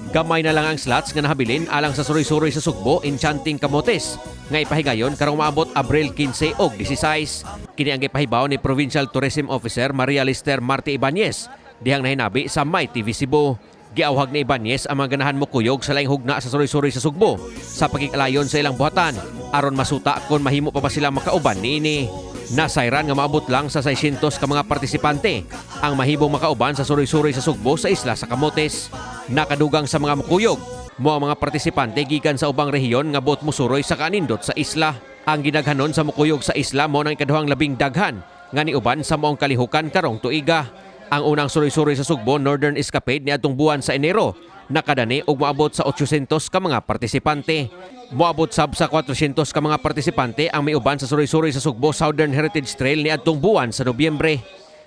Gamay na lang ang slots nga nahabilin alang sa suroy-suroy sa Sugbo Enchanting Camotes nga ipahigayon karong maabot Abril 15 og 16. Kini ang ipahibaw ni Provincial Tourism Officer Maria Lister Marte Ibanez dihang nahinabi sa My TV Cebu. Giawhag ni Ibanez ang mga ganahan mokuyog sa laing hugna sa suroy-suroy sa Sugbo sa pagkikalayon sa ilang buhatan aron masuta kung mahimo pa ba sila makauban niini. Nasayran nga maabot lang sa 600 ka mga partisipante ang mahibong makauban sa suroy-suroy sa Sugbo sa isla sa Camotes. Nakadugang sa mga mukuyog mo ang mga partisipante gikan sa ubang rehiyon nga bot musuroy sa kanindot sa isla. Ang ginaghanon sa mukuyog sa isla mo nang ikaduhang labing daghan nga niuban sa maong kalihukan karong tuiga. Ang unang suroy-suroy sa Sugbo Northern Escapade niadtong buwan sa Enero nakadani og moabot sa 800 ka mga partisipante. Moabot sab sa 400 ka mga partisipante ang miuban sa suroy-suroy sa Sugbo Southern Heritage Trail niadtong buwan sa Nobyembre.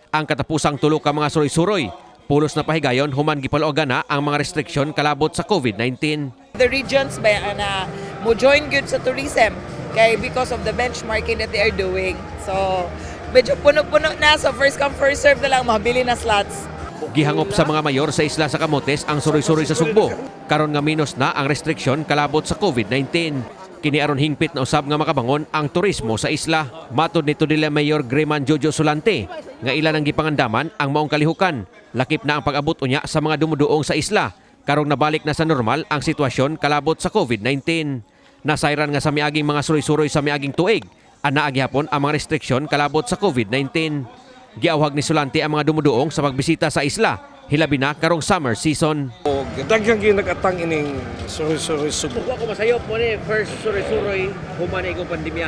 Ang katapusang tulo ka mga suroy-suroy pulos na pahigayon human gipalogan na ang mga restriksyon kalabot sa COVID-19. The regions ba na mo join good sa tourism kay because of the benchmarking that they are doing. So medyo puno-puno na sa first come first serve na lang mabili na slots. Gihangop sa mga mayor sa isla sa Camotes ang suroy-suroy sa Sugbo. Karon nga minus na ang restriksyon kalabot sa COVID-19. Kini aron hingpit na usab nga makabangon ang turismo sa isla. Matod nito nila Mayor Greman Jojo Solante nga ilan ang gipangandaman ang maong kalihukan. Lakip na ang pag-abot unya sa mga dumuduong sa isla karong nabalik na sa normal ang sitwasyon kalabot sa COVID-19. Nasayran nga sa miaging mga suroy-suroy sa miaging tuig ana gihapon ang mga restriksyon kalabot sa COVID-19. Giawhag ni Solante ang mga dumuduong sa pagbisita sa isla, hilabi na karong summer season. Daghang gyud nag-atang ining suroy-suroy Sugbo. Ako masayop mo ni first suroy-suroy human igong pandemya.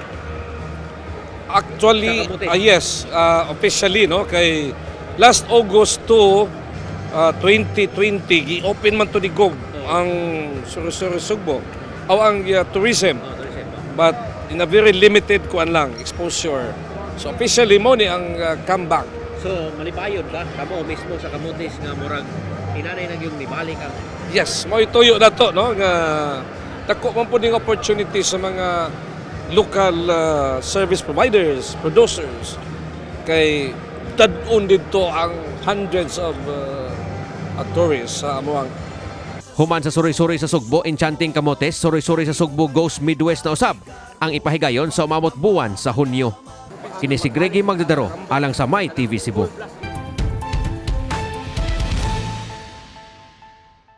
Actually, yes, officially no kay last August to 2020 gi-open man to di gog ang suroy-suroy Sugbo aw ang tourism. But in a very limited kuan lang exposure. So officially mo ni ang comeback. So malipayon ka kamo mismo sa Camotes nga murag inanay na yung nibalik ang. Yes, mo ituyo na to no nga dako man pud ning opportunity sa mga local service providers, producers kay tad-on dito ang hundreds of tourists sa amuang. Human sa suroy-suroy sa Sugbo Enchanting Camotes, suroy-suroy sa Sugbo Ghost Midwest na usab ang ipahigayon sa umabot buwan sa Hunyo. Kini si Greggy Magdadaro alang sa My TV Cebu.